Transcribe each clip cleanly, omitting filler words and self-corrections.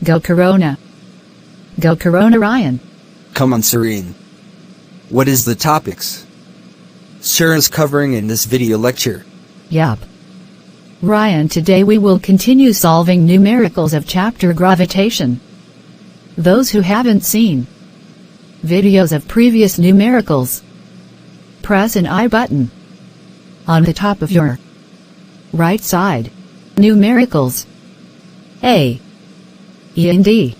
Go Corona. Go Corona Ryan. Come on, Serene. What is the topics Sir is covering in this video lecture? Yup. Ryan, today we will continue solving numericals of chapter gravitation. Those who haven't seen videos of previous numericals, press an I button on the top of your right side. Numericals A, E and D.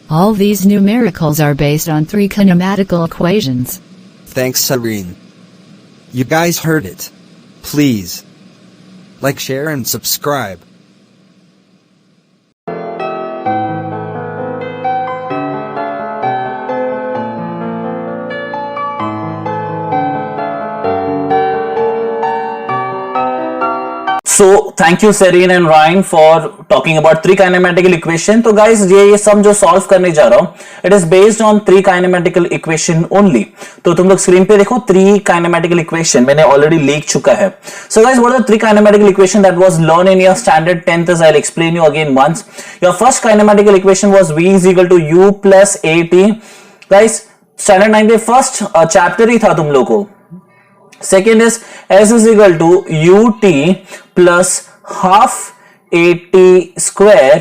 All these numericals are based on 3 kinematical equations. Thanks, Serene. You guys heard it. Please like, share, and subscribe. So thank you Serene and Ryan for talking about 3 kinematical equation. तो guys ये सम जो solve करने जा रहा हूं, it is based on 3 kinematical equation only. तो तुम लोग स्क्रीन पे देखो 3 kinematical equation मैंने ऑलरेडी लिख चुका है. So guys, what are the 3 kinematical equation that was learned in your standard 10th? As I'll explain you again once. Your first kinematical equation was V is equal to U plus AT. Guys standard 9 में first chapter ही था तुम लोग को. Second is S is equal to UT plus half AT square,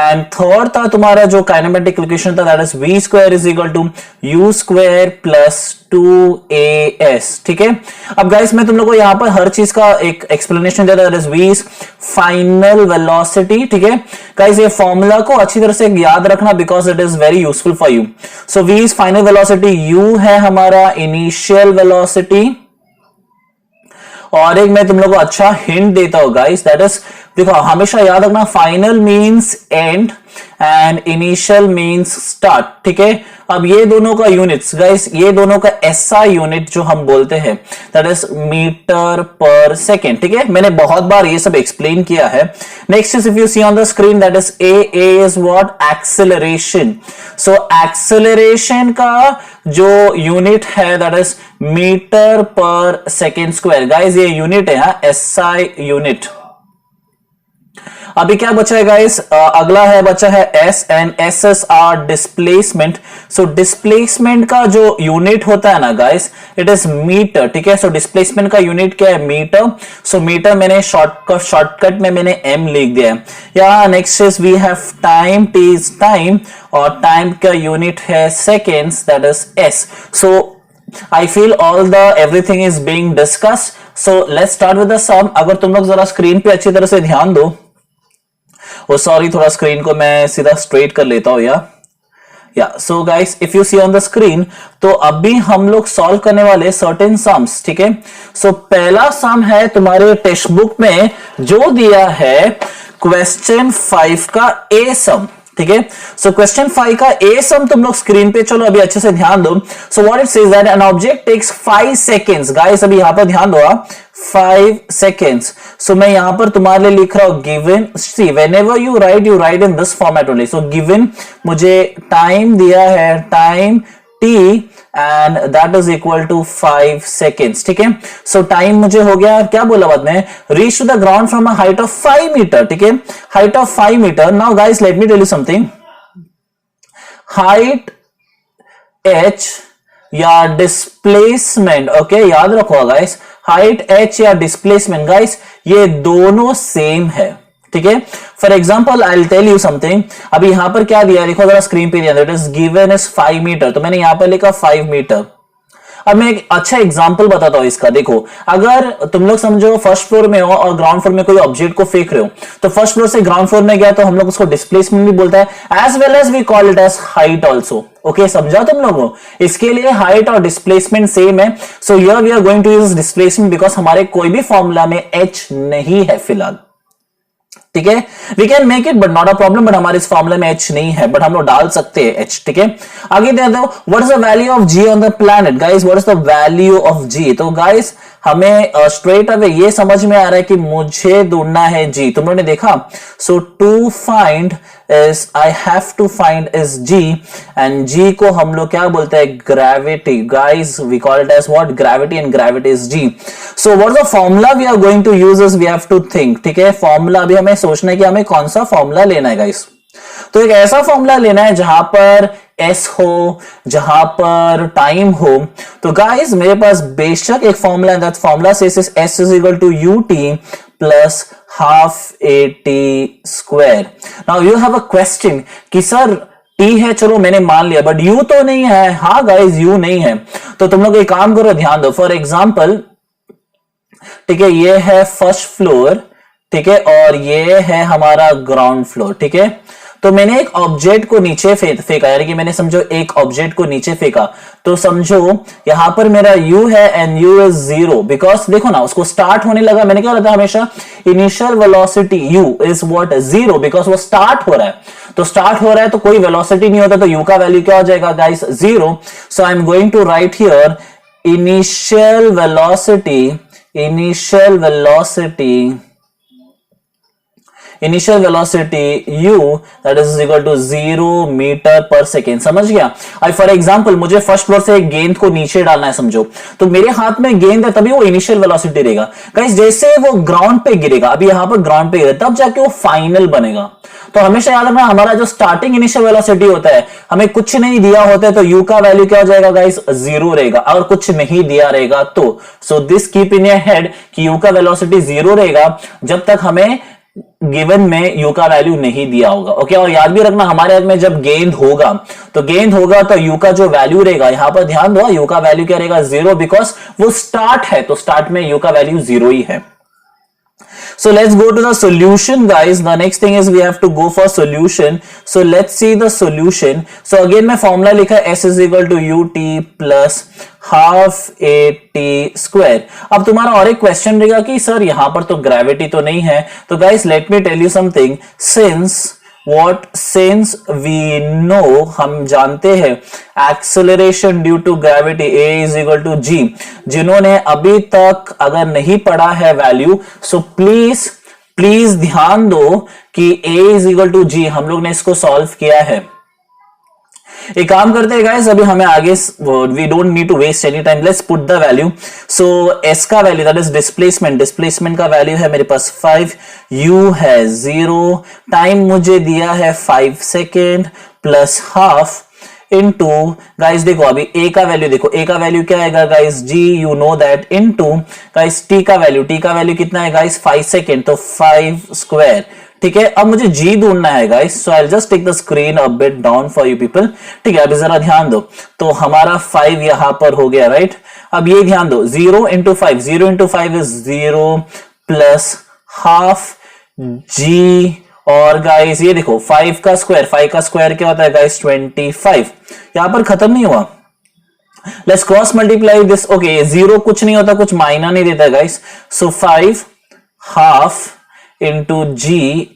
and third था तुम्हारा जो kinematic equation था, that is V square is equal to U square plus 2AS. ठीक है. अब गाइस मैं तुम लोग को यहाँ पर हर चीज का एक एक्सप्लेनेशन देता हूं. that is V is final velocity. ठीक है गाइस, ये फॉर्मूला को अच्छी तरह से याद रखना because it is very useful for you. So V is final velocity, U है हमारा इनिशियल वेलोसिटी, और एक मैं तुम लोग को अच्छा हिंट देता हूं गाइस, दैट इज देखो हमेशा याद रखना final means and and initial means start. ठीक है. अब ये दोनों का यूनिट्स गाइस, ये दोनों का एसआई यूनिट जो हम बोलते हैं that is metre per second. ठीक है, मैंने बहुत बार ये सब एक्सप्लेन किया है. Next is if you see on the screen that is a is what acceleration. So acceleration का जो यूनिट है that is metre per second square. Guys ये यूनिट है एसआई यूनिट. अभी क्या बचा है गाइस, अगला है बचा है S and S S are displacement. So displacement का जो यूनिट होता है ना गाइस, इट इज मीटर. ठीक है. सो डिस्प्लेसमेंट का यूनिट क्या है, मीटर. सो मीटर मैंने शॉर्टकट में मैंने एम लिख दिया है. या next is we have time, T is time, और टाइम का यूनिट है seconds, that is S. So I feel all the everything is being discussed. So let's start with the sum. अगर तुम लोग जरा स्क्रीन पे अच्छी तरह से ध्यान दो, सॉरी थोड़ा स्क्रीन को मैं सीधा स्ट्रेट कर लेता हूं या so guys if you see on the screen, तो अभी हम लोग सॉल्व करने वाले सर्टेन सम्स. ठीक है. सो पहला सम है तुम्हारे टेक्स्ट बुक में जो दिया है क्वेश्चन 5 का ए सम. ठीक है. सो क्वेश्चन 5 का ए सम तुम लोग स्क्रीन पे चलो अभी अच्छे से ध्यान दो. So what it says that an object takes 5 seconds. Guys अभी यहां पर ध्यान दो, 5 सेकेंड्स. सो मैं यहां पर तुम्हारे लिए लिख रहा हूं given. C whenever you right in this format only. So given मुझे टाइम दिया है, time t and that is equal to 5 seconds. ठीक है. सो टाइम मुझे हो गया, क्या बोला बाद में, reach to the ground from a height of 5 metre. ठीक है. Height of 5 metre. Now guys let me tell you something. Height h या डिस्प्लेसमेंट, ओके याद रखो गाइस, हाइट h या डिस्प्लेसमेंट गाइस ये दोनों सेम है. ठीक है. For example I will tell you something. अभी यहां पर क्या दिया देखो जरा स्क्रीन पे दिया, that is given is 5 metre. तो मैंने यहां पर लिखा 5 मीटर. अब मैं एक अच्छा एग्जांपल बताता हूं इसका. देखो अगर तुम लोग समझो फर्स्ट फ्लोर में हो और ग्राउंड फ्लोर में कोई ऑब्जेक्ट को फेंक रहे हो, तो फर्स्ट फ्लोर से ग्राउंड फ्लोर में गया तो हम लोग उसको डिस्प्लेसमेंट भी बोलता है, as well as we call it as height also. Okay समझा तुम लोगों. इसके लिए हाइट और डिस्प्लेसमेंट सेम है. So here we are going to use displacement because हमारे कोई भी फॉर्मूला में एच नहीं है फिलहाल. ठीक है. We can make it but not a problem. But हमारे इस फॉर्मूले में एच नहीं है, बट हम लोग डाल सकते हैं एच. ठीक है. आगे दे दो, what is the value of G on the planet. Guys what is the value of G. तो गाइस हमें स्ट्रेट अवे ये समझ में आ रहा है कि मुझे ढूंढना है जी. तुम लोगों ने देखा. So to find is I have to find is G, and G को हम लोग क्या बोलते हैं, gravity. Guys we call it as what, gravity, and gravity is G. So what is the formula we are going to use is we have to think. ठीक है. Formula अभी हमें सोचना है कि हमें कौन सा फॉर्मूला लेना है गाइस. तो एक ऐसा फॉर्मूला लेना है जहां पर एस हो, जहां पर टाइम हो। तो गाइस मेरे पास बेशक एक फॉर्मूला है, that formula says s is equal to u t plus half a t square. Now you have a question कि सर टी है, चलो मैंने मान लिया, बट यू तो नहीं है। हाँ गाइस यू नहीं है, तो तुम लोग एक काम करो, ध्यान दो। फॉर एग्जाम्पल, ठीक है, ये है फर्स्ट फ्लोर, ठीक है, और ये है हमारा ग्राउंड फ्लोर, ठीक है। तो मैंने एक ऑब्जेक्ट को नीचे फेंका, यानी कि मैंने समझो एक ऑब्जेक्ट को नीचे फेंका, तो समझो यहां पर मेरा u है एंड u इज 0, बिकॉज देखो ना उसको स्टार्ट होने लगा। मैंने क्या बताया हमेशा, initial velocity u is what 0, because वो स्टार्ट हो रहा है। तो स्टार्ट हो रहा है तो कोई वेलोसिटी नहीं होता, तो u का वैल्यू क्या हो जाएगा guys 0। So I am going to write here initial velocity u that is equal to 0 metre per second. समझ गया? अब फॉर एग्जांपल मुझे फर्स्ट फ्लोर से एक गेंद को नीचे डालना है समझो, तो मेरे हाथ में गेंद है तभी वो इनिशियल वेलोसिटी रहेगा। गाइस जैसे वो ग्राउंड पे गिरेगा, अभी यहां पर ग्राउंड पे गिरेगा, तब जाके वो फाइनल बनेगा। तो हमेशा याद रखना, हमारा जो स्टार्टिंग इनिशियल वेलोसिटी होता है, हमें कुछ नहीं दिया होता है तो u का वैल्यू क्या हो जाएगा गाइस 0 रहेगा, और कुछ नहीं दिया रहेगा तो। So this keep in your head कि u का वेलोसिटी 0 रहेगा जब तक हमें गिवन में u का वैल्यू नहीं दिया होगा। ओके, और याद भी रखना हमारे हाथ में जब गेंद होगा तो u का जो वैल्यू रहेगा, यहां पर ध्यान दो, u का वैल्यू क्या रहेगा 0, बिकॉज वो स्टार्ट है, तो स्टार्ट में u का वैल्यू 0 ही है। So let's go to the solution guys. The next thing is we have to go for solution. So let's see the solution. So again मैं formula लिखा है s is equal to ut plus half at square. अब तुम्हारा और एक question रहेगा कि sir यहां पर तो ग्रेविटी तो नहीं है। तो guys let me tell you something, since we know, हम जानते हैं acceleration due to gravity a is equal to g। जिन्होंने अभी तक अगर नहीं पढ़ा है वैल्यू, सो प्लीज ध्यान दो कि a is equal to g, हम लोग ने इसको सॉल्व किया है। एक काम करते हैं गाइस, अभी हमें आगे, we don't need to waste any time, let's put the value. So s का वैल्यू दैट इज डिस्प्लेसमेंट का वैल्यू है मेरे पास 5, u है 0, टाइम मुझे दिया है 5 second plus half into, guys देखो अभी a का वैल्यू देखो, a का वैल्यू क्या आएगा guys g, you know that, into guys t का वैल्यू कितना है गाइस 5 सेकेंड, तो 5 स्क्वायर। ठीक है, अब मुझे g ढूंढना है guys, so I will just take the screen a bit down for you people. ठीक है, अभी जरा ध्यान दो, तो हमारा 5 यहां पर हो गया, राइट। अब ये ध्यान दो, 0 into 5 is 0 plus half g, और गाइस ये देखो 5 का स्क्वायर क्या होता है गाइस 25। यहां पर खत्म नहीं हुआ, let's cross multiply this. Okay, 0 कुछ नहीं होता, कुछ मायना नहीं देता गाइस, सो 5 हाफ इंटू g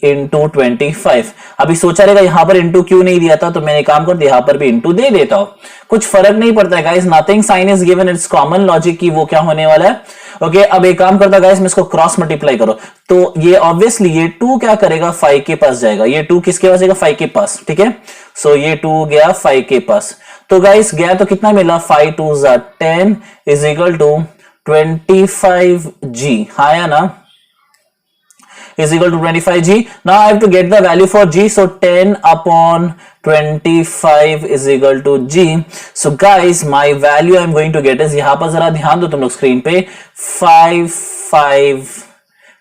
इंटू 25। अभी सोचा रहेगा यहां पर इंटू क्यों नहीं दिया था, तो मैंने काम कर दिया, यहां पर भी इंटू दे देता हूं, कुछ फर्क नहीं पड़ता है guys, nothing sign is given, it's common logic की वो क्या होने वाला है। ओके, अब एक काम करता गाइस, मैं इसको क्रॉस मल्टीप्लाई करो, तो ये ऑब्वियसली ये 2 क्या करेगा 5 के पास जाएगा, ये 2 किसके पास जाएगा 5 के पास। ठीक है, सो ये 2 गया 5 के पास, तो गाइस गया तो कितना मिला 5 2 10 इज इक्वल टू 25g, हाँ या ना, is equal to 25g. Now I have to get the value for g, so 10 upon 25 is equal to g. So guys my value I am going to get is, यहां पर जरा ध्यान दो तुम लोग स्क्रीन पे, 5 5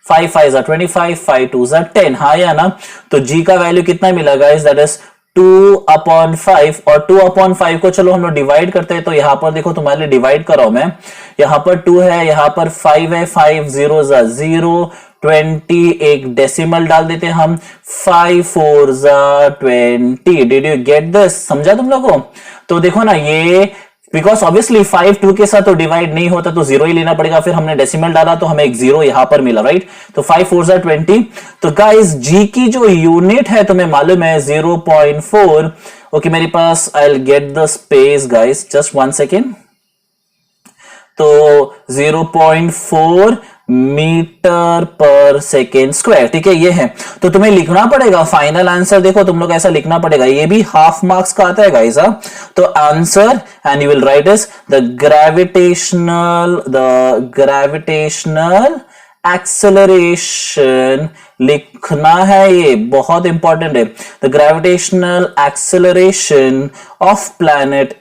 25, 5 2 10, हाँ या ना। तो g का वैल्यू कितना मिला गाइस, दैट इज 2 upon 5, और 2 upon 5 को चलो हम लोग डिवाइड करते हैं, तो यहां पर देखो तुम्हारे लिए डिवाइड कर रहा हूं मैं, यहां पर 2 है, यहां पर 5 है, 5 0 0 20, एक डेसिमल डाल देते हैं हम, 5 4 20। डिड यू गेट दिस, समझा तुम लोगों? तो देखो ना, ये बिकॉज ऑब्वियसली 5 2 के साथ तो डिवाइड नहीं होता, तो 0 ही लेना पड़ेगा, फिर हमने डेसिमल डाला तो हमें एक 0 यहां पर मिला, राइट। तो 5 4 20। तो गाइस g की जो यूनिट है तुम्हें मालूम है 0.4। ओके, मेरे पास I will get the space guys, just 1 second. तो 0.4 मीटर पर सेकेंड स्क्वायर, ठीक है, ये है। तो तुम्हें लिखना पड़ेगा फाइनल आंसर, देखो तुम लोग ऐसा लिखना पड़ेगा, ये भी हाफ मार्क्स का आता है गाइस। तो answer and you will write is the gravitational acceleration लिखना है, ये बहुत इंपॉर्टेंट है। The gravitational acceleration of planet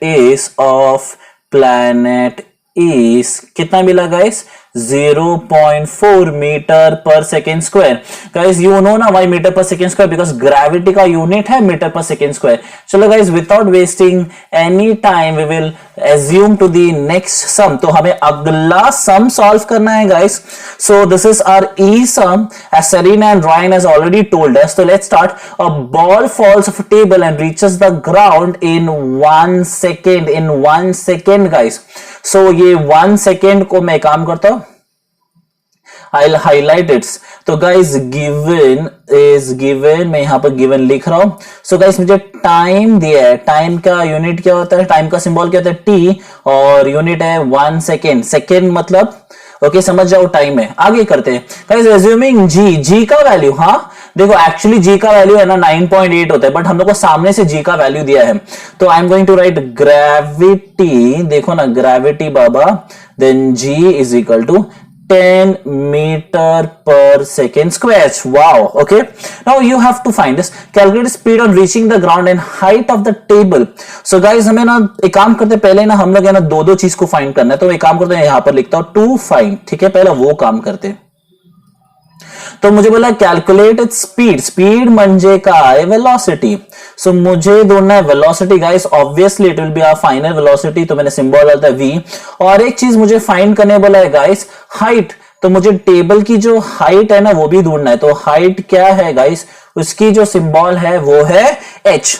is कितना मिला guys? 0.4 metre per second square. Guys you know ना why metre per second square, because gravity का unit है मीटर पर सेकेंड स्क्वायर। चलो guys without wasting any time we will assume to the next sum. तो हमें अगला sum solve करना है guys. So this is our E sum as Serena and Ryan has already told us. तो let's start. A ball falls of a table and reaches the ground in 1 second. In 1 second guys. So ये 1 second को मैं काम करता हूं, I'll highlight it. तो guys given is given, मैं यहां पर given लिख रहा हूं। So guys मुझे टाइम दिया है, टाइम का यूनिट क्या होता है, टाइम का सिंबल क्या होता है? T, और यूनिट है 1 सेकेंड। सेकेंड मतलब ओके समझ जाओ टाइम है। आगे करते हैं गाइस, assuming g का वैल्यू, हाँ देखो एक्चुअली g का वैल्यू है ना 9.8 होता है, बट हम लोग को सामने से g का वैल्यू दिया है। तो I am going to write gravity, देखो ना ग्रेविटी बाबा, then g is equal to 10 meter per second squared. Wow. Okay. Now you have to find this. Calculate speed on reaching the ground and height of the table. So guys हमें ना एक काम करते हैं, पहले ना हम लोग है ना दो चीज को फाइंड करना है। तो एक काम करते हैं, यहां पर लिखता हूं टू फाइंड, ठीक है, पहले वो काम करते हैं। तो मुझे बोला कैलकुलेट इट्स स्पीड। स्पीड म्हणजे काय? वेलोसिटी। सो मुझे ढूंढना है velocity guys. Obviously it will be our final velocity, तो मैंने सिंबल डालता है v। और एक चीज मुझे फाइंड करने बोला है गाइस, हाइट। तो मुझे टेबल की जो हाइट है ना वो भी ढूंढना है। तो हाइट क्या है गाइस? उसकी जो सिंबल है वो है h।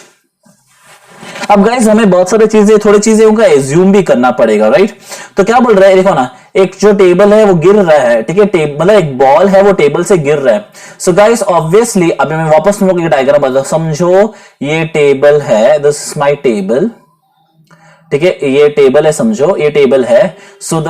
अब गाइस हमें बहुत सारी चीजें, थोड़ी चीजें उनका एज्यूम भी करना पड़ेगा, राइट? तो क्या बोल रहा है, देखो ना, एक जो टेबल है वो गिर रहा है, ठीक है, मतलब एक बॉल है वो टेबल से गिर रहा है। सो गाइस ऑब्वियसली अभी मैं वापस तुम लोग को डायग्राम बताता हूं। समझो ये टेबल है, दिस इज माय टेबल, ठीक है, ये टेबल है, समझो ये टेबल है। So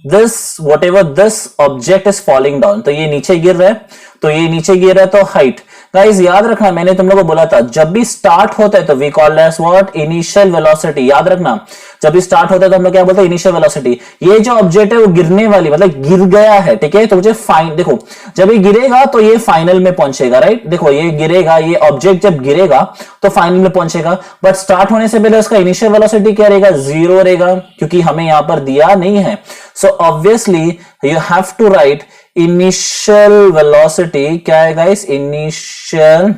this whatever this object is falling down, तो ये नीचे गिर रहा है, तो ये नीचे गिर रहा है, तो हाइट। गाइस याद रखना, मैंने तुम लोगों को बोला था जब भी स्टार्ट होता है तो we call as what? Initial velocity. याद रखना, जब भी स्टार्ट होता है तो हम लोग क्या बोलते हैं? Initial velocity. ये जो ऑब्जेक्ट है वो गिरने वाली, मतलब गिर गया है, ठीक है, तो मुझे फाइन, देखो जब ये गिरेगा तो ये फाइनल में पहुंचेगा, राइट? देखो ये गिरेगा, ये ऑब्जेक्ट जब गिरेगा तो फाइनल में पहुंचेगा, बट स्टार्ट होने से पहले उसका इनिशियल वेलोसिटी क्या रहेगा? 0 रहेगा, क्योंकि हमें यहां पर दिया नहीं है। So obviously you have to write initial velocity. क्या है guys? Initial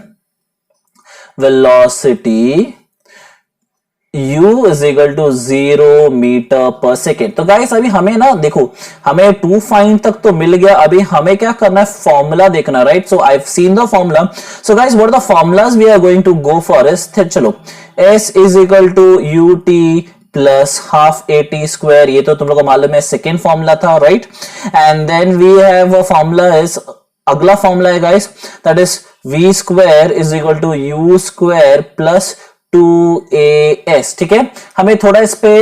velocity u is equal to 0 metre per second. तो गाइस अभी हमें ना देखो, हमें 2 फाइंड तक तो मिल गया, अभी हमें क्या करना है? फॉर्मूला देखना, right? So I have seen the formula. So guys what are the formulas we are going to go for is, चलो s is equal to ut plus half at square, ये तो तुम लोग को मालूम है, सेकेंड फॉर्मूला था, right? And then we have a formula is, अगला फॉर्मूला है guys, that is v square is equal to u square plus 2as, ठीक है। हमें थोड़ा इस पे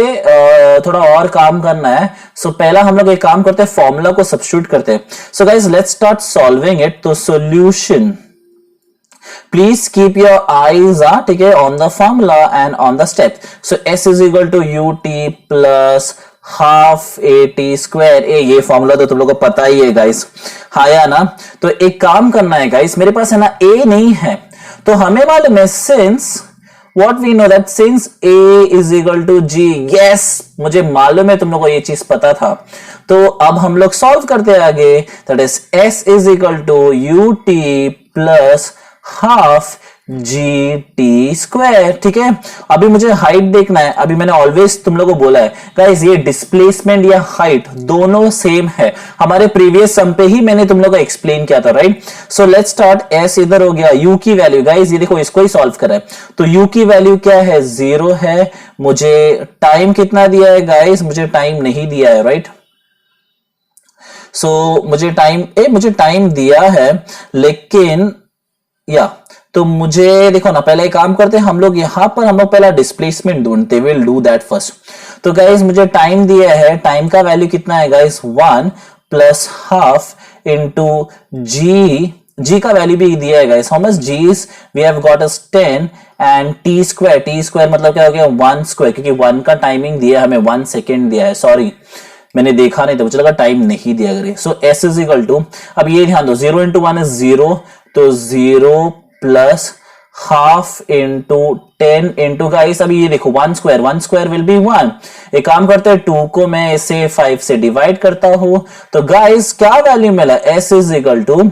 थोड़ा और काम करना है। सो पहला हम लोग एक काम करते हैं, फॉर्मूला को सब्स्टिट्यूट करते हैं। So guys let's start solving it. तो solution, please keep your eyes, ठीक है, on the formula and on the step. So s is equal to ut plus half at square. ये फॉर्मूला तो तुम लोग को पता ही है गाइस, हाँ या ना? तो एक काम करना है गाइस, मेरे पास है ना a नहीं है, तो हमें मालूम है since what we know that since a is equal to g, yes मुझे मालूम है तुम लोगों को ये चीज पता था। तो अब हम लोग सॉल्व करते हैं आगे, that is s is equal to ut plus half gt square, ठीक है। अभी मुझे हाइट देखना है। अभी मैंने ऑलवेज तुम लोगों को बोला है गाइस, ये डिस्प्लेसमेंट या हाइट दोनों सेम है। हमारे प्रीवियस सम पे ही मैंने तुम लोगों को एक्सप्लेन किया था, right? So let's start. s इधर हो गया, u की वैल्यू गाइस ये देखो, इसको ही सॉल्व करा है, तो u की वैल्यू क्या है? 0 है। मुझे टाइम कितना दिया है गाइस? मुझे टाइम नहीं दिया है, राइट? सो मुझे टाइम दिया है, लेकिन या तो मुझे देखो ना, पहले एक काम करते हैं हम लोग, यहां पर हम लोग पहला डिस्प्लेसमेंट ढूंढते, विल डू दैट फर्स्ट। तो गाइस मुझे टाइम दिया है, टाइम का वैल्यू कितना है guys? 1 plus half into g का वैल्यू भी दिया है guys, how much g is, we have got us 10 and t square मतलब क्या हो गया? 1 स्क्वायर, क्योंकि 1 का टाइमिंग दिया हमें 1 सेकेंड दिया है, सॉरी मैंने देखा नहीं था, मुझे लगा टाइम नहीं दिया करे। सो एस इज इक्वल टू, अब ये ध्यान दो, 0 इंटू 1 इज 0, तो 0 plus half into 10 into guys, अभी ये देखो 1 स्क्वायर विल बी 1। एक काम करते हैं, 2 को मैं इसे 5 से डिवाइड करता हूं, तो गाइस क्या वैल्यू मिला, s इज इक्वल टू,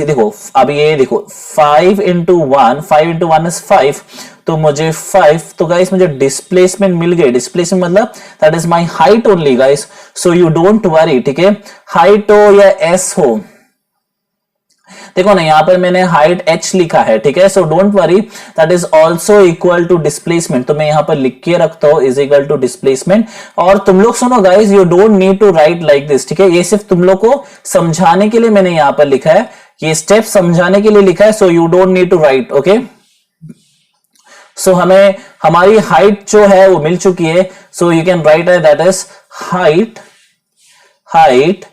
देखो अब ये देखो 5 इंटू 1, 5 इंटू 1 इज 5, तो मुझे 5, तो गाइस मुझे डिस्प्लेसमेंट मिल गई। डिस्प्लेसमेंट मतलब that is my height only guys, so you don't worry, ठीक है, हाइट हो या s हो। देखो ना यहां पर मैंने हाइट h लिखा है, ठीक है, so don't worry, that is also equal to displacement, तो मैं यहां पर लिख के रखता हूं इज इक्वल टू डिस्प्लेसमेंट। और तुम लोग सुनो guys, you don't need to write like this, ठीक है, ये सिर्फ तुम लोग को समझाने के लिए मैंने यहां पर लिखा है, ये स्टेप समझाने के लिए लिखा है, so you don't need to write, okay. So हमें हमारी हाइट जो है वो मिल चुकी है, so you can write that is height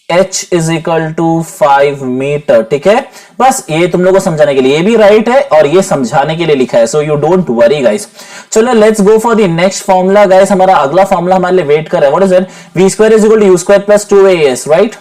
h is equal to 5 metre, ठीक है, बस ये तुम लोगों को समझाने के लिए, ये भी राइट है और ये समझाने के लिए लिखा है, so you don't worry guys. चलो let's go for the next formula guys, हमारा अगला फॉर्मूला हमारे लिए वेट कर रहा है, what is it, v square is equal to u square plus 2as, right.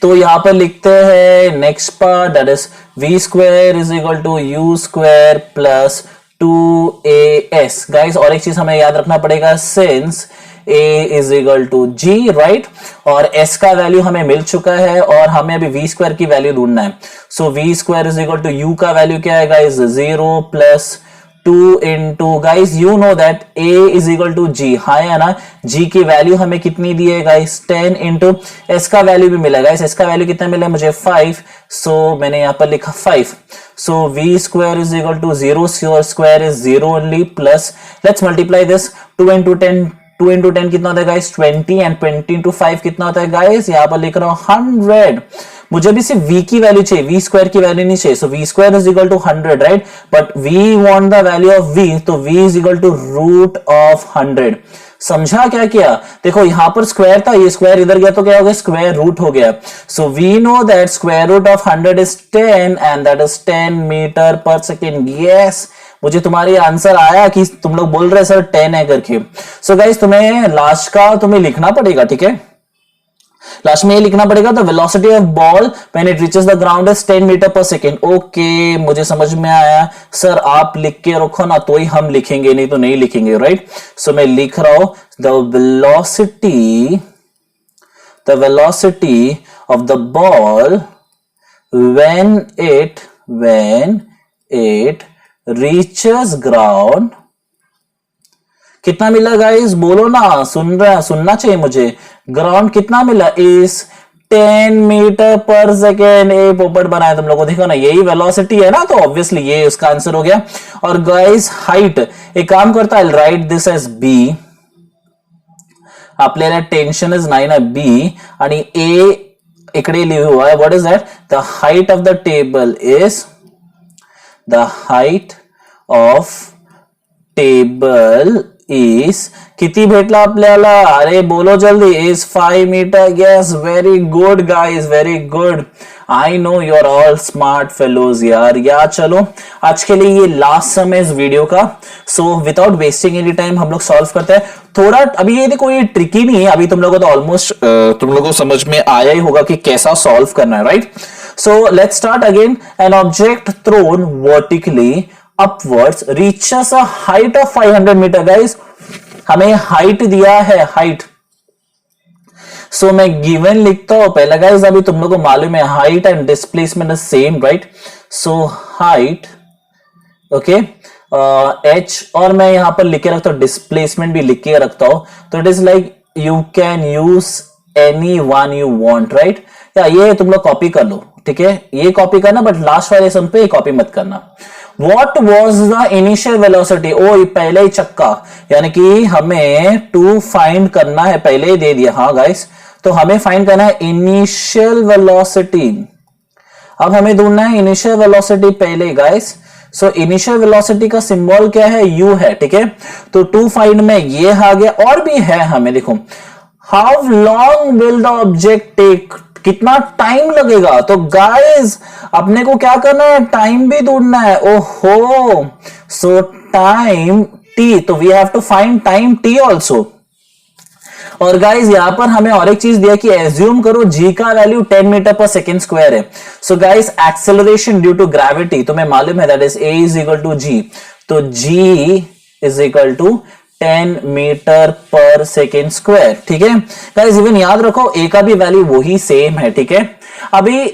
तो यहां पर लिखते हैं next part, that is v square is equal to u square plus 2as guys. और एक चीज हमें याद रखना पड़ेगा, since a is equal to g, right, और s का वैल्यू हमें मिल चुका है और हमें अभी v स्क्वायर की वैल्यू ढूंढना है। So v square is equal to u का वैल्यू क्या है guys, 0 plus 2 into guys you know that a is equal to g, हाँ है ना, g की वैल्यू हमें कितनी दी है गाइस, 10 इंटू s का वैल्यू भी मिला गाइस, s का वैल्यू कितना मिला मुझे 5, सो मैंने यहां पर लिखा 5। So v square is equal to 0 square is 0 only, plus let's multiply this, 2 into 10, 2 into 10 कितना होता है गाइस 20, एंड 20 इंटू 5 कितना होता है गाइस, यहां पर लिख रहा हूं 100। मुझे भी सिर्फ v की वैल्यू चाहिए, v स्क्वायर की वैल्यू नहीं चाहिए, so v square is equal to 100, right, but we want the value of v, तो v is equal to root of 100। समझा क्या किया, देखो यहां पर स्क्वायर था, ये स्क्वायर इधर गया तो क्या हो गया, स्क्वायर रूट हो गया। So we know that square root of 100 is 10 and that is 10 metre per second. Yes, मुझे तुम्हारी आंसर आया कि तुम लोग बोल रहे सर 10 है करके। सो गाइस तुम्हें लास्ट का तुम्हें लिखना पड़ेगा, ठीक है, लास्ट में ये लिखना पड़ेगा, the velocity of ball when it reaches the ground is 10 metre per second. Okay, मुझे समझ में आया सर, आप लिख के रखो ना तो ही हम लिखेंगे, नहीं तो नहीं लिखेंगे, राइट। सो मैं लिख रहा हूं the velocity of the ball when it reaches ground, कितना मिला गाइस, बोलो ना, सुनना चाहिए मुझे, ग्राउंड कितना मिला इस 10 मीटर पर सेकेंड। ए पोपट बनाया तुम लोगों को, देखो ना यही वेलोसिटी है ना, तो ऑब्वियसली ये उसका आंसर हो गया। और गाइस हाइट, एक काम करता है, राइट दिस एज b, आपल्याला टेंशन इज नाही ना b, आणि a इकडे लिहू आहे, what is that, the height of the table is, the height of table is, किती भेटला आपल्याला, अरे बोलो जल्दी, is 5 metre. Yes, very good guys, very good, I know you are all smart fellows यार। या चलो आज के लिए ये लास्ट सम है इस वीडियो का, so without wasting any time हम लोग सॉल्व करते हैं थोड़ा। अभी ये देखो ये ट्रिकी नहीं है, अभी तुम लोगों को तो ऑलमोस्ट तुम लोगों को समझ में आया ही होगा कि कैसा सॉल्व करना है, right. So let's start again. An object thrown vertically upwards reaches a height of 500 metre. Guys हमें हाइट दिया है, हाइट, सो मैं गिवन लिखता हूं पहले गाइस, अभी तुम लोगों को मालूम है height and displacement is same, right. So height, okay, h, और मैं यहां पर लिख के रखता हूं डिस्प्लेसमेंट भी लिख के रखता हूं, तो it is like you can use any one you want, right. या ये तुम लोग कॉपी कर लो, ठीक है, ये कॉपी करना, बट लास्ट वाले सम पे कॉपी मत करना। What was the initial velocity? ओ पहले ही चक्का, यानी कि हमें टू फाइंड करना है, पहले ही दे दिया, हाँ गाइस, तो हमें फाइंड करना है इनिशियल वेलोसिटी। अब हमें ढूंढना है इनिशियल वेलोसिटी पहले गाइस। सो इनिशियल वेलोसिटी का सिंबल क्या है, u है, ठीक है। तो टू फाइंड में ये आ गया, और भी है हमें, देखो how long will the object take, कितना टाइम लगेगा, तो गाइस अपने को क्या करना है, टाइम भी ढूंढना है। ओहो, सो टाइम t, तो we have to find time t also. और गाइज यहां पर हमें और एक चीज दिया कि एज्यूम करो g का value 10 metre per second square है। So guys acceleration due to gravity तुम्हें मालूम है that is a is equal to g, तो g is equal to 10 metre per second square. ठीक है गाइज, इवन याद रखो a का भी वैल्यू वही सेम है। ठीक है, अभी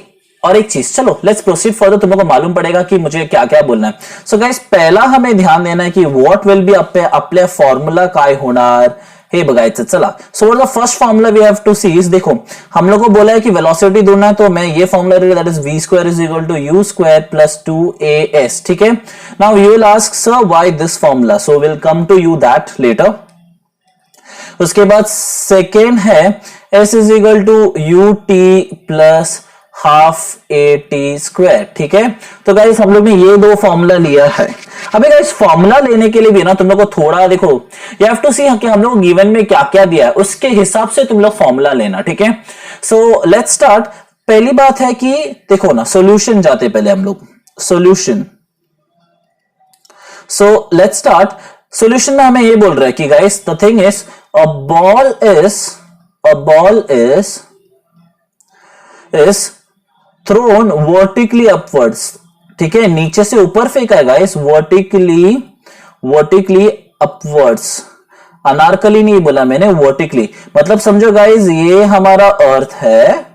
और एक चीज, चलो लेट्स प्रोसीड फर्दर, तुम लोगों को मालूम पड़ेगा कि मुझे क्या क्या बोलना है। सो गाइस पहला हमें ध्यान देना है कि व्हाट विल बी आपल्या फॉर्मूला काय होणार हे बघायचं। चला, so the first formula we have to see is, देखो हम लोग को बोला है कि वेलोसिटी ढूंढना है, तो मैं ये formula ready that is v square is equal to u square plus 2as। ठीक है, now you will ask sir why this formula, so will come to you that later. उसके बाद सेकेंड है s is equal to ut plus half a t square. ठीक है, तो guys हम लोग ने ये दो फॉर्मूला लिया है। अभी गाइस फॉर्मूला लेने के लिए भी ना तुम लोग को थोड़ा देखो, यू हैव टू सी कि हम लोग गिवन में क्या क्या दिया है, उसके हिसाब से तुम लोग फॉर्मूला लेना। ठीक है, सो लेट्स स्टार्ट। पहली बात है कि देखो ना, सॉल्यूशन जाते पहले हम लोग solution. So let's start. Solution में हमें ये बोल रहा है कि guys the thing is a ball is thrown vertically upwards. ठीक है, नीचे से ऊपर फेंका है गाइस, वर्टिकली अपवर्ड्स। अनारकली नहीं बोला मैंने, वर्टिकली। मतलब समझो गाइस ये हमारा अर्थ है,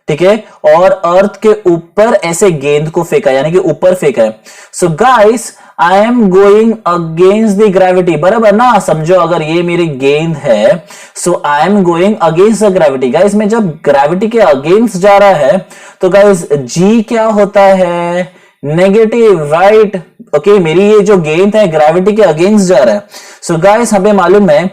ठीक है, और अर्थ के ऊपर ऐसे गेंद को फेंका, यानी कि ऊपर फेंका है। So guys I am going against the gravity, बराबर ना, समझो अगर ये मेरी गेंद है, so I am going against the gravity. Guys मैं जब ग्रेविटी के अगेंस्ट जा रहा है तो गाइस जी क्या होता है, नेगेटिव, राइट। ओके, मेरी ये जो गेंद है ग्रेविटी के अगेंस्ट जा रहा है। सो गाइस हमें मालूम है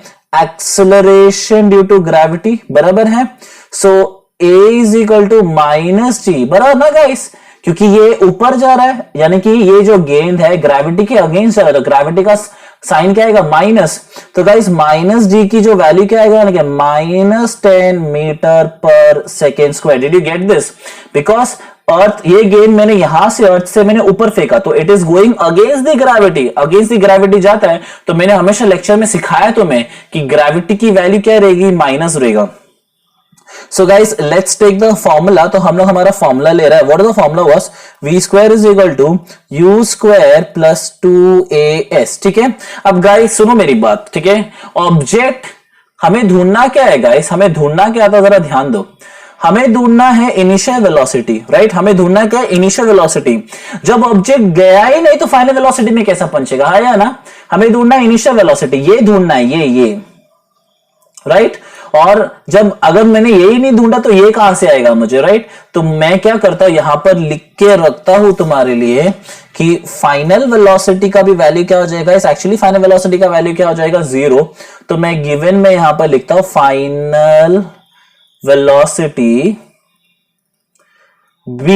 एक्सेलरेशन ड्यू टू ग्रेविटी, बराबर है। So a is equal to minus G, बराबर ना गाइस, क्योंकि ये ऊपर जा रहा है, यानी कि ये जो गेंद है ग्रेविटी के अगेंस्ट जा रहा है, तो ग्रेविटी का साइन क्या आएगा, माइनस। तो गाइस माइनस जी की जो वैल्यू क्या आएगा, यानी कि -10 metre per second square. Did you get this? Because अर्थ, ये गेंद मैंने यहां से अर्थ से मैंने ऊपर फेंका, तो it is going against the gravity, against the gravity जाता है। तो मैंने हमेशा लेक्चर में सिखाया तुम्हें कि ग्रेविटी की वैल्यू क्या रहेगी, माइनस रहेगा। So guys let's take the formula. तो हम लोग हमारा फॉर्मूला ले रहा है, what the formula was, v square is equal to u square plus 2as। ठीक है, अब गाइस सुनो मेरी बात, ठीक है, ऑब्जेक्ट हमें ढूंढना क्या है गाइस, हमें ढूंढना क्या था, जरा ध्यान दो। हमें ढूंढना है इनिशियल वेलोसिटी, राइट। हमें ढूंढना क्या है, इनिशियल वेलोसिटी। जब ऑब्जेक्ट गया ही नहीं तो फाइनल वेलोसिटी में कैसा पहुंचेगा, है या ना। हमें ढूंढना है इनिशियल वेलोसिटी, ये ढूंढना है, ये राइट। और जब अगर मैंने यही नहीं ढूंढा तो ये कहां से आएगा मुझे, राइट। तो मैं क्या करता हूं, यहां पर लिख के रखता हूं तुम्हारे लिए कि फाइनल वेलोसिटी का भी वैल्यू क्या हो जाएगा, इस एक्चुअली फाइनल वेलोसिटी का वैल्यू क्या हो जाएगा, 0। तो मैं गिवन में यहां पर लिखता हूं final velocity v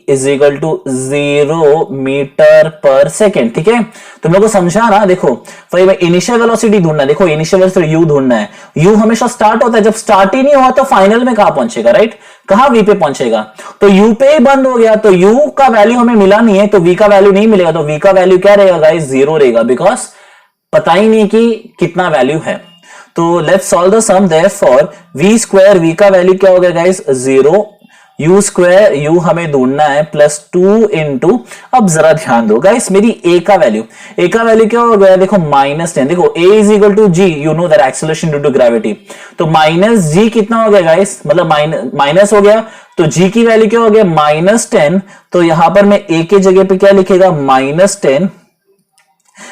is equal to 0 metre per second. ठीक है, तुम लोग को समझा ना। देखो भाई मैं इनिशियल वेलोसिटी ढूंढना है, देखो इनिशियल वेलोसिटी u ढूंढना है। u हमेशा स्टार्ट होता है, जब स्टार्ट ही नहीं हुआ तो फाइनल में कहां पहुंचेगा, राइट, कहां v पे पहुंचेगा। तो u पे ही बंद हो गया, तो u का वैल्यू हमें मिला नहीं है, तो v का वैल्यू नहीं मिलेगा। तो v का वैल्यू क्या रहेगा गाइस, 0 रहेगा, बिकॉज पता ही नहीं कि कितना वैल्यू है। तो let's solve the sum, therefore v square, v का वैल्यू क्या हो गया गाइस, 0, u स्क्वायर, u हमें ढूंढना है प्लस 2 इंटू, अब जरा ध्यान दो गाइस, मेरी a का वैल्यू क्या हो गया, देखो -10। देखो a is equal to g, you know that acceleration due to gravity. तो माइनस g कितना हो गया गाइस, मतलब माइनस हो गया, तो g की वैल्यू क्या हो गया, -10। तो यहां पर मैं a के जगह पे क्या लिखेगा, -10।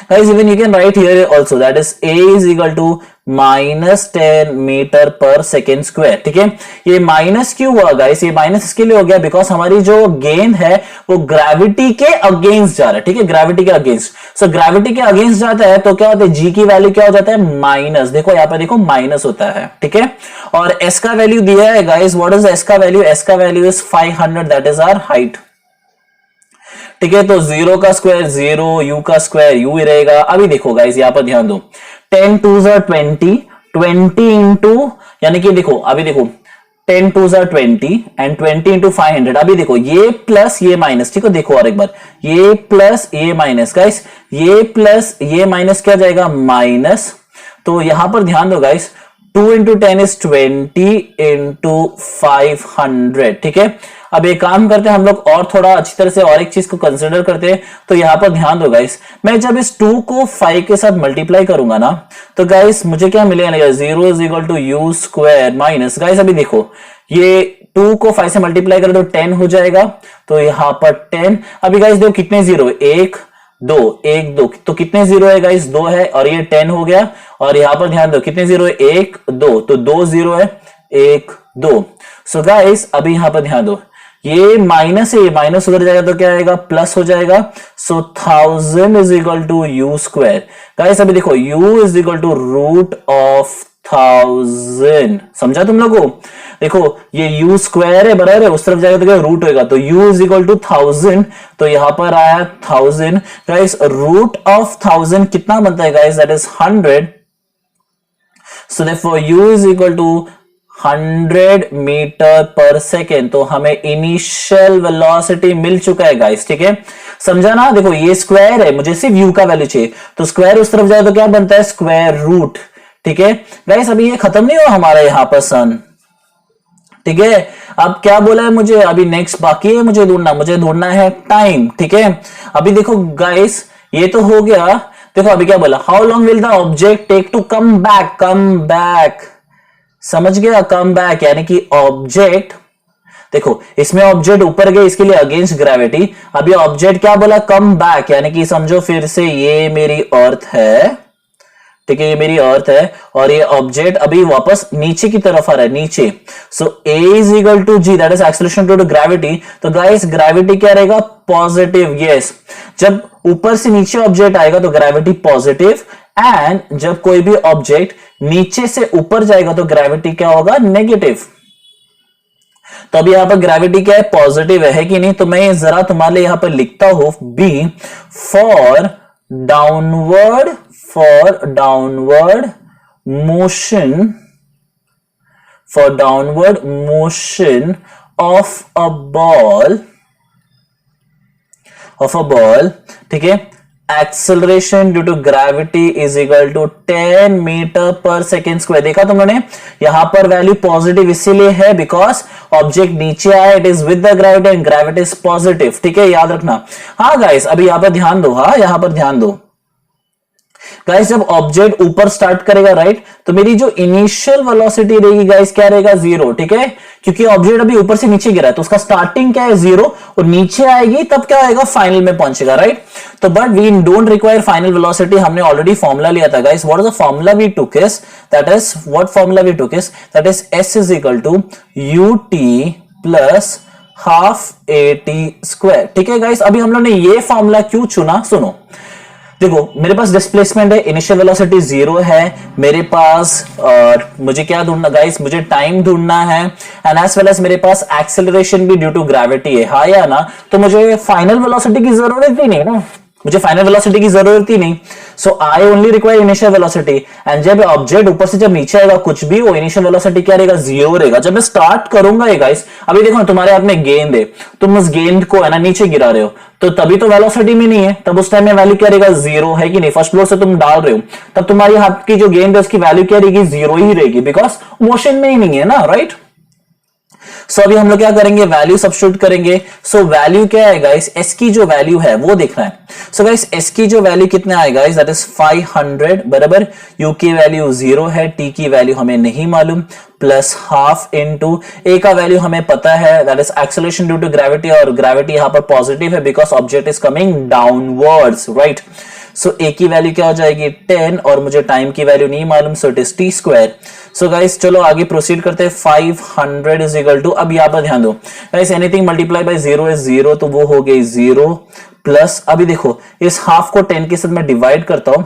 Guys, even you can write here also, that is a is equal to -10 metre per second square. ठीक है, ये माइनस क्यों हुआ गाइस, ये माइनस इसके लिए हो गया बिकॉज हमारी जो गेंद है वो ग्रेविटी के अगेंस्ट जा रहा है। ठीक है, ग्रेविटी के अगेंस्ट, सो ग्रेविटी के अगेंस्ट जाता है तो क्या होता है, जी की वैल्यू क्या हो जाता है, माइनस। देखो यहाँ पे देखो माइनस होता है। ठीक है, और एस का वैल्यू दिया है गाइस, व्हाट इज एस का वैल्यू, एस का value is 500, that is our height. ठीक है, तो 0 का स्क्वायर 0, u का स्क्वायर u ही रहेगा। अभी देखो गाइस यहां पर ध्यान दो, 10 2s are 20 इंटू, यानी कि देखो अभी देखो 10 2s are 20 एंड 20 इंटू 500। अभी देखो ये प्लस ये माइनस, ठीक है, देखो और एक बार, ये प्लस ये माइनस गाइस, ये प्लस ये माइनस क्या जाएगा, माइनस। तो यहां पर ध्यान दो गाइस, 2 इंटू 10 इज 20 इंटू 500, ठीक है। अब एक काम करते हैं हम लोग और थोड़ा अच्छी तरह से और एक चीज को कंसिडर करते हैं। तो यहां पर ध्यान दो गाइस, मैं जब इस 2 को 5 के साथ मल्टीप्लाई करूंगा ना, तो गाइस मुझे क्या मिलेगा, 0 is equal to u square minus, guys अभी देखो ये 2 को 5 से मल्टीप्लाई करें तो 10 हो जाएगा, तो यहां पर 10। अभी गाइस देखो कितने जीरो, 1 2 1 2, तो कितने जीरो है गाइस, 2 है, और ये 10 हो गया। और यहां पर ध्यान दो कितने जीरो है, 1 2, तो 2 जीरो है, 1 2। सो गाइस अभी यहां पर ध्यान दो, ये माइनस है, ये माइनस उधर जाएगा तो क्या आएगा, प्लस हो जाएगा। सो 1000 is equal to u square. Guys अभी देखो u is equal to root of 1000, समझा तुम लोगों? देखो ये u स्क्वायर है बराबर है, उस तरफ जाएगा तो क्या रूट होगा, तो u इज इक्वल टू 1000, तो यहां पर आया 1000। गाइस रूट ऑफ 1000 कितना बनता है guys, that is 100। So therefore u is equal to 100 metre per second. तो हमें इनिशियल वेलोसिटी मिल चुका है गाइस, ठीक है, समझा ना? देखो ये स्क्वायर है, मुझे सिर्फ u का वैल्यू चाहिए, तो स्क्वायर उस तरफ जाए तो क्या बनता है, स्क्वायर रूट, ठीक है। गाइस अभी ये खत्म नहीं हुआ हमारा यहां पर सन, ठीक है। अब क्या बोला है मुझे, अभी नेक्स्ट बाकी है मुझे ढूंढना है टाइम, ठीक है। अभी देखो गाइस ये तो हो गया, देखो अभी क्या बोला, how long will the object take to come back, समझ गया, कम बैक यानी कि ऑब्जेक्ट, देखो इसमें ऑब्जेक्ट ऊपर गए, इसके लिए अगेंस्ट ग्रेविटी। अभी ऑब्जेक्ट क्या बोला, कम बैक, यानी कि समझो फिर से ये मेरी अर्थ है, ठीक है, ये मेरी अर्थ है, और ये ऑब्जेक्ट अभी वापस नीचे की तरफ आ रहा है, नीचे। सो a is equal to g, that is acceleration due to gravity. तो गाइस ग्रेविटी क्या रहेगा, पॉजिटिव, यस। जब ऊपर से नीचे ऑब्जेक्ट आएगा तो ग्रेविटी पॉजिटिव, एंड जब कोई भी ऑब्जेक्ट नीचे से ऊपर जाएगा तो ग्रेविटी क्या होगा, नेगेटिव। तो अभी यहां पर ग्रेविटी क्या है, पॉजिटिव है कि नहीं? तो मैं जरा तुम्हारे लिए यहां पर लिखता हूं b for downward motion of a ball, ठीक है। Acceleration due to gravity is equal to 10 metre per second square. देखा तुम लोगों ने, यहां पर वैल्यू पॉजिटिव इसीलिए है बिकॉज ऑब्जेक्ट नीचे आया, it is with the gravity and gravity is positive, ठीक है, याद रखना। हाँ गाइस अभी यहां पर ध्यान दो, हाँ यहां पर ध्यान दो गाइस, जब ऑब्जेक्ट ऊपर स्टार्ट करेगा राइट, तो मेरी जो इनिशियल वेलोसिटी रहेगी गाइस क्या रहेगा, 0, ठीक है, क्योंकि ऑब्जेक्ट अभी ऊपर से नीचे गिरा है तो उसका स्टार्टिंग क्या है, 0, और नीचे आएगी तब क्या होगा, फाइनल में पहुंचेगा, राइट। तो but we don't require final velocity, हमने ऑलरेडी फॉर्मूला लिया था guys. What is the formula we took is, that is s is equal to ut plus half at square, ठीक है गाइस। अभी हम लोग ने ये फॉर्मूला क्यों चुना, सुनो, देखो मेरे पास डिस्प्लेसमेंट है, इनिशियल वेलोसिटी 0 है, मेरे पास मुझे क्या ढूंढना गाइस, मुझे टाइम ढूंढना है, एंड एज वेल एज मेरे पास एक्सेलरेशन भी ड्यू टू ग्रेविटी है, हाँ या ना? तो मुझे फाइनल वेलोसिटी की जरूरत ही नहीं ना, मुझे फाइनल वेलोसिटी की जरूरत ही नहीं। So I only require initial velocity, and जब ऑब्जेक्ट ऊपर से जब नीचे आएगा कुछ भी, वो इनिशियल वेलोसिटी क्या रहेगा, 0 रहेगा। जब मैं स्टार्ट करूंगा ये गाइस, अभी देखो ना तुम्हारे हाथ में गेंद है, तुम उस गेंद को है ना नीचे गिरा रहे हो, तो तभी तो वेलोसिटी में नहीं है, तब उस टाइम में वैल्यू क्या रहेगा, 0 है कि नहीं? फर्स्ट फ्लोर से तुम डाल रहे हो, तब तुम्हारी हाथ की जो गेंद है उसकी वैल्यू क्या रहेगी, 0 ही रहेगी, बिकॉज मोशन में ही नहीं है ना, राइट। सो अभी हम लोग क्या करेंगे, वैल्यू सब्स्टिट्यूट करेंगे। सो वैल्यू क्या है गाइस, s की जो वैल्यू है वो देखना है। सो गाइस s की जो वैल्यू कितना आएगा गाइस, दैट इज 500 बराबर, u की वैल्यू 0 है, t की वैल्यू हमें नहीं मालूम, प्लस हाफ इनटू a का वैल्यू हमें पता है, that is acceleration due to gravity, और ग्रेविटी यहां पर पॉजिटिव है because object is coming downwards, right. So a की वैल्यू क्या हो जाएगी, 10, और मुझे टाइम की वैल्यू नहीं मालूम, so it is t square. So guys चलो आगे प्रोसीड करते हैं। 500 इज इक्वल टू, अब यहां पर ध्यान दो guys, anything multiply by 0 is 0, तो वो हो गई 0 प्लस, अभी देखो इस हाफ को 10 के साथ मैं डिवाइड करता हूं,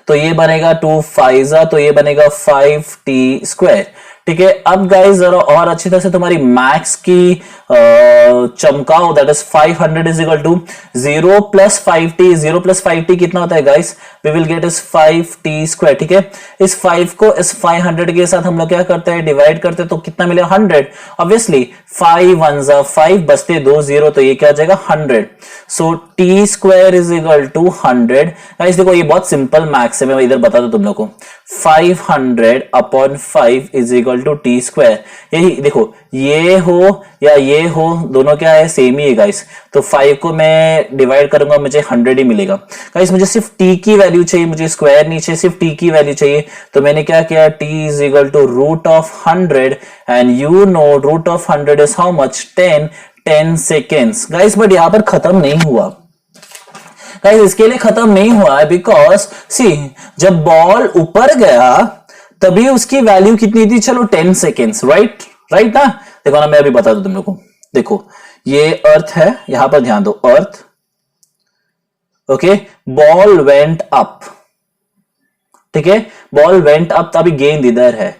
तो ये बनेगा 2 5 तो ये बनेगा 5t स्क्वायर, ठीक है, अब गाइस जरा और अच्छी तरह से तुम्हारी मैक्स की चमकाओ, that is 500 is equal to 0 plus 5t, 0 plus 5t कितना होता है guys, we will get is 5t square. ठीक है, इस 5 को इस 500 के साथ हम लोग क्या करते हैं, डिवाइड करते हैं, तो कितना मिलेगा 100। ऑब्वियसली 5 1 5 बचते 2 0, तो ये क्या हो जाएगा 100। So t square is equal to 100। Guys देखो ये बहुत सिंपल मैथ्स है, मैं इधर बता दूं तुम लोग को, 500 upon 5 is equal to t square. यही देखो, ये हो या ये हो, दोनों क्या है, सेम ही है गाइस। तो 5 को मैं डिवाइड करूंगा, मुझे 100 ही मिलेगा। गाइस मुझे सिर्फ t की वैल्यू चाहिए, मुझे स्क्वायर नहीं चाहिए, सिर्फ t की वैल्यू चाहिए। तो मैंने क्या किया, t is equal to root of 100 and you know root of 100 is how much, 10 seconds. Guys but यहां पर खत्म नहीं हुआ गाइस, इसके लिए खत्म नहीं हुआ है, बिकॉज सी जब बॉल ऊपर गया तभी उसकी वैल्यू कितनी थी, चलो 10 सेकेंड्स, राइट ना। देखो ना, मैं अभी बता दूं तुम लोग को, देखो ये अर्थ है, यहां पर ध्यान दो, अर्थ, ओके, बॉल वेंट अप, ठीक है, बॉल वेंट अप, तभी गेंद इधर है,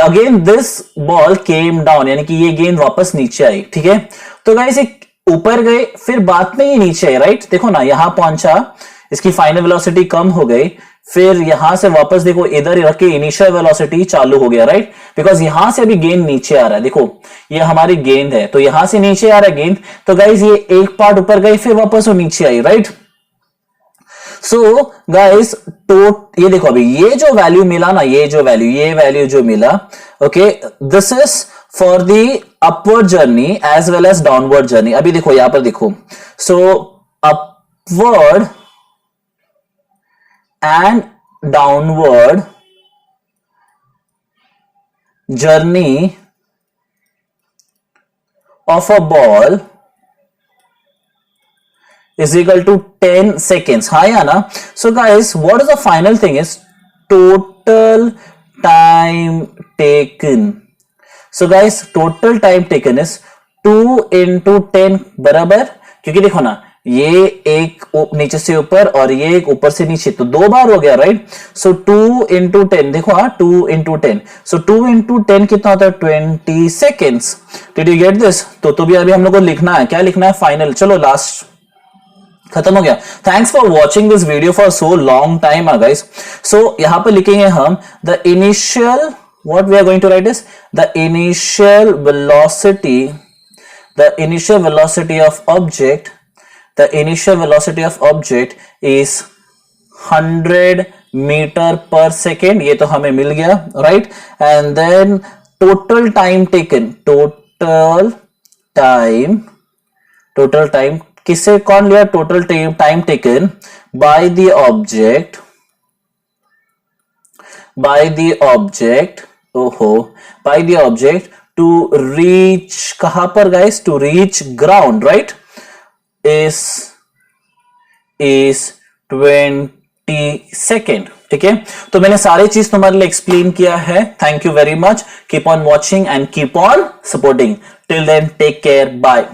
again this ball came down, यानी कि ये गेंद वापस नीचे आई। ठीक है, तो गाइस एक ऊपर गए, फिर बाद में ये नीचे आई, राइट। देखो ना, यहां पहुंचा, इसकी फाइनल वेलोसिटी कम हो गई, फिर यहां से वापस देखो इधर रख के इनिशियल वेलोसिटी चालू हो गया, राइट, बिकॉज यहां से अभी गेंद नीचे आ रहा है। देखो ये हमारी गेंद है, तो यहां से नीचे आ रहा है गेंद, तो गाइस ये एक पार्ट ऊपर गई, फिर वापस वो नीचे आई, राइट। सो गाइस ये देखो, अभी ये जो वैल्यू मिला ना, ये वैल्यू जो मिला, okay, this is for the upward journey as well as downward journey. अभी देखो यहां पर देखो, so upward and downward journey of a ball is equal to 10 seconds. हाँ या ना? So guys, what is the final thing is total time taken. So guys, total time taken is 2 into 10 बराबर, क्योंकि देखो ना, ये एक नीचे से ऊपर और ये एक ऊपर से नीचे, तो 2 बार हो गया, राइट। सो 2 into 10, देखो हाँ, 2 into 10, सो 2 into 10 कितना होता है, 20 seconds. Did you get this? तो भी अभी हम लोग को लिखना है, क्या लिखना है, फाइनल। चलो लास्ट खत्म हो गया। Thanks for watching this video for so long time guys. So यहां पर लिखेंगे हम the initial, what we are going to write is the initial velocity of object, the initial velocity of object is 100 metre per second, ये तो हमें मिल गया, right. And then total time taken, total time किससे कौन लिया, total time taken by the object, by the object to reach, कहां पर guys, to reach ground, right, is 20 second. ठीक है, तो मैंने सारी चीज तुम्हारे लिए एक्सप्लेन किया है। Thank you very much, keep on watching and keep on supporting. Till then take care, bye.